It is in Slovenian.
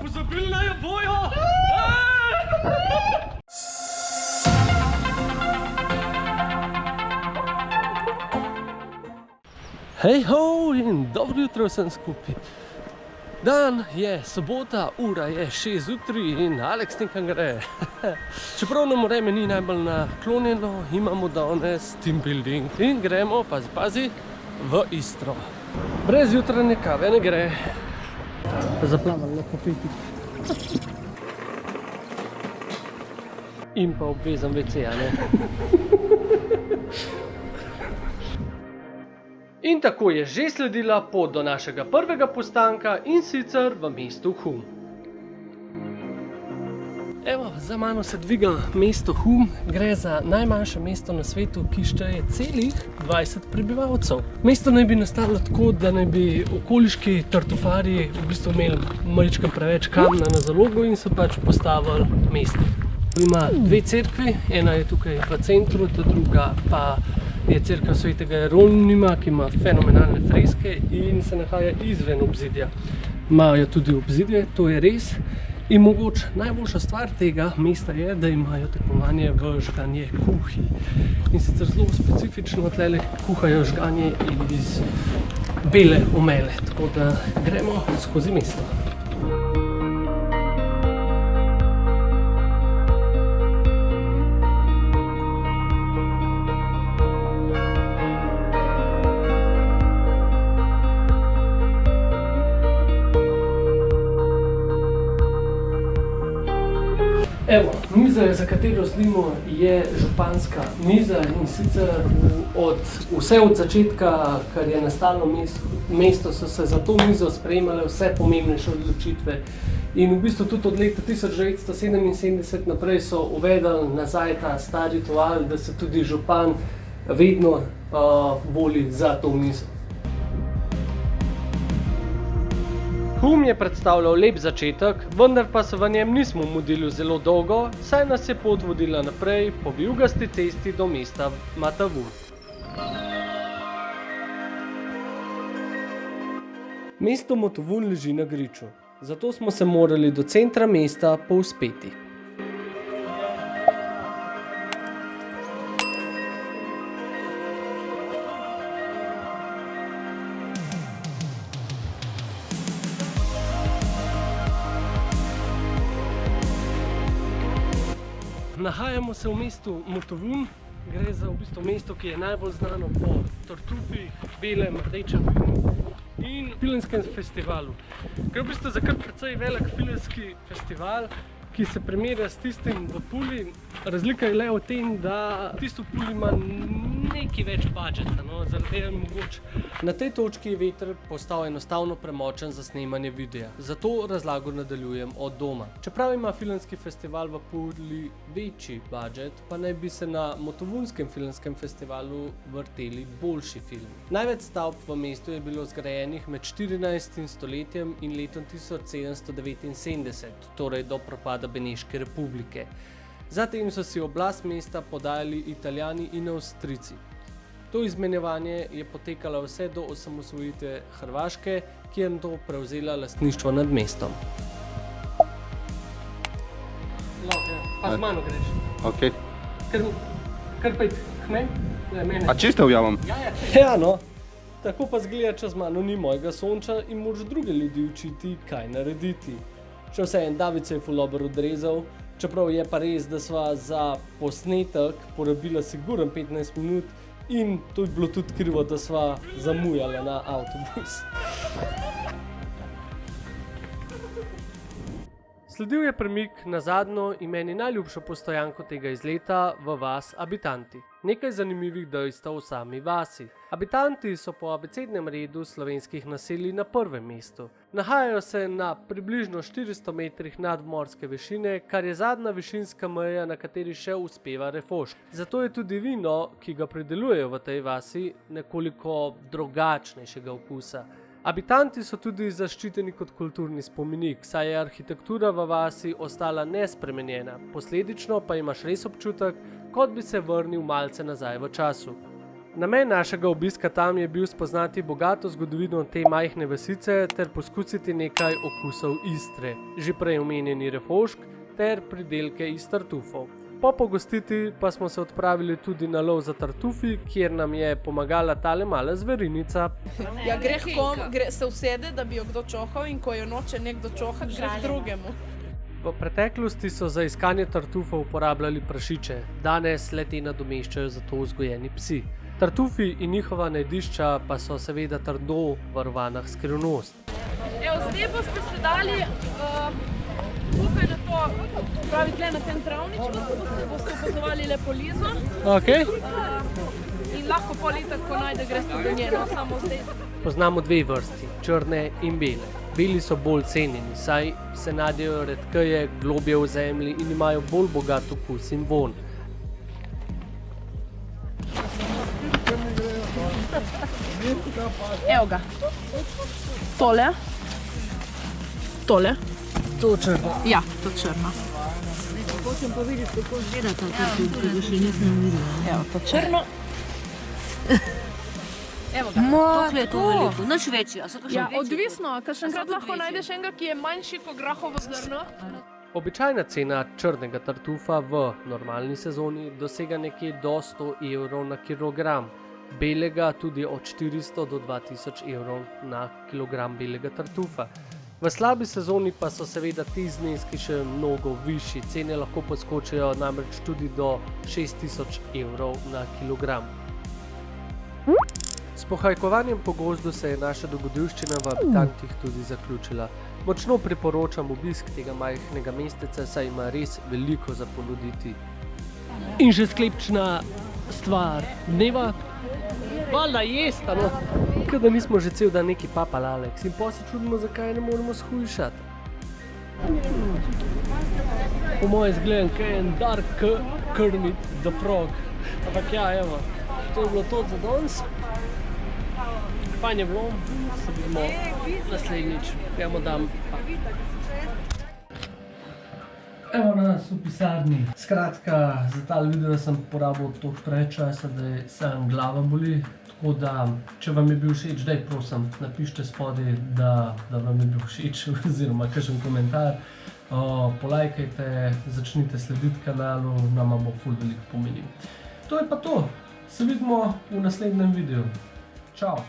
pozabili na bojo! Hej ho in dobro jutro vsem skupaj. Dan je sobota, ura je 6 zjutraj in Alex nekam gre. Čeprav nam vreme ni najbolj naklonjeno, imamo danes team building in gremo, pazi, v Istro. Brez jutranje kave ne gre. Zaplavali po piti. In pa obvezan WC, a ne? In tako je že sledila pot do našega prvega postanka in sicer v mestu Hum. Evo, za mano se dviga mesto Hum. Gre za najmanjše mesto na svetu, ki šteje celih 20 prebivalcev. Mesto naj bi nastalo tako, da naj bi okoliški tartufarji v bistvu imeli malčkam preveč kamna na zalogo in so pač postavili mesto. Ima dve cerkvi, ena je tukaj v centru, ta druga pa je cerkev svetega Jeronima, ki ima fenomenalne freske in se nahaja izven obzidja. Imajo tudi obzidje, to je res. In mogoče najboljša stvar tega mesta je, da imajo tekmovanje v žganje kuhi. In sicer zelo specifično tlele kuhajo žganje iz bele omele, tako da gremo skozi mesto. Evo, miza, za katero sedimo, je županska miza in sicer vse od začetka, kar je nastalo mesto, so se za to mizo sprejemale vse pomembnejše odločitve. In v bistvu tudi od leta 1977 naprej so uvedli nazaj ta stari ritual, da se tudi župan vedno voli za to mizo. Hum je predstavljal lep začetek, vendar pa se v njem nismo mudili zelo dolgo, saj nas je pot vodila naprej po vijugasti cesti do mesta Matavun. Mesto Matavun leži na griču, zato smo se morali do centra mesta povzpeti. Nahajamo se v mestu Matavun. Gre za v bistvu mesto, ki je najbolj znano po tartufih, belem, rdečem vinu in filmskem festivalu. Gre v bistvu za kar precej velik filmski festival, ki se primerja s tistim v Puli. Razlika je le v tem, da tisto v Puli ima nekaj več budžeta, zaradi tega mogoče. Na tej točki je veter postal enostavno premočen za snemanje videa, zato razlago nadaljujem od doma. Čeprav ima filmski festival v Puli večji budžet, pa naj bi se na Matavunskem filmskem festivalu vrteli boljši filmi. Največ stavb v mestu je bilo zgrajenih med 14. stoletjem in letom 1779, torej do propada Beneške republike. Zatem so si oblast mesta podajali Italijani in Avstrijci. To izmenjevanje je potekalo vse do osamosvojitve Hrvaške, ki je nato prevzela lastništvo nad mestom. Pa z mano greš. Ok. Kar pejt k meni? A čisto ujamem? Ja, no. Tako pa zgleda, če z mano ni mojega sonča in moraš druge ljudi učiti, kaj narediti. Še vseeno, David se je fulober odrezal, čeprav je pa res, da sva za posnetek porabila sigurno 15 minut in to je bilo tudi krivo, da sva zamujala na avtobus. Sledil je premik na zadnjo in meni najljubšo postojanko tega izleta v vas Abitanti. Nekaj zanimivih dejstev o sami vasi. Abitanti so po abecednem redu slovenskih naselij na prvem mestu. Nahajajo se na približno 400 metrih nadmorske višine, kar je zadnja višinska meja, na kateri še uspeva Refošk. Zato je tudi vino, ki ga pridelujejo v tej vasi, nekoliko drugačnejšega okusa. Abitanti so tudi zaščiteni kot kulturni spomenik, saj je arhitektura v vasi ostala nespremenjena, posledično pa imaš res občutek, kot bi se vrnil malce nazaj v času. Namen našega obiska tam je bil spoznati bogato zgodovino te majhne vasice ter poskusiti nekaj okusov Istre, že prej omenjeni refošk ter pridelke iz tartufov. Po pogostiti pa smo se odpravili tudi na lov za tartufi, kjer nam je pomagala tale mala zverinica. Ja, se usede, da bi jo kdo čohal, in ko jo noče nekdo čohati, gre k drugemu. V preteklosti so za iskanje tartufov uporabljali prašiče, danes le-te nadomeščajo za to vzgojeni psi. Tartufi in njihova najdišča pa so seveda trdo varovana skrivnost. Zdaj boste se dali tukaj na to, pravi tle na tem travničku, boste opazovali lepo Lizo. In lahko pol itak, ko najde, greste do nje, no, samo zdaj. Poznamo dve vrsti, črne in bele. Beli so bolj cenjeni, saj se najdejo redkeje, globje v zemlji in imajo bolj bogat okus in vonj. Evo ga. Tole. Tole. To črno. Ja, to črno. Hočem pa videti, kako izgleda ta tartuf, ki ga še nisem videla. Evo, to črno. Evo ga. Tokle je to veliko, nič večji. Ja, odvisno, kakšenkrat lahko najdeš enega, ki je manjši kot grahovo zrno. Običajna cena črnega tartufa v normalni sezoni dosega nekje do 100 evrov na kilogram, belega tudi od 400 do 2000 evrov na kilogram belega tartufa. V slabi sezoni pa so seveda ti zneski še mnogo višji, cene lahko poskočijo namreč tudi do 6000 evrov na kilogram. S pohajkovanjem po gozdu se je naša dogodivščina v Habitantih tudi zaključila. Močno priporočam obisk tega majhnega mesteca, saj ima res veliko za ponuditi. In še sklepčna stvar dneva, valjda jesta, no. Kaj da nismo že cel dan neki papali, Alex, in potem se čudimo, zakaj ne moremo shujšati. Po moje zgledam, kaj je en dark Kermit the Frog. Ampak ja, evo, to je bilo to za danes. Fajn je bilo, se vidimo naslednjič. Gremo dam. Evo nas v pisarni. Skratka, za ta video sem porabil toliko preveč časa, da je sam glava boli. Tako da, če vam je bil všeč, daj prosim, napišite spodaj, da vam je bil všeč oziroma kakšen komentar. Polajkajte, začnite slediti kanalu, nama bo ful veliko pomenil. To je pa to. Se vidimo v naslednjem videu. Čau!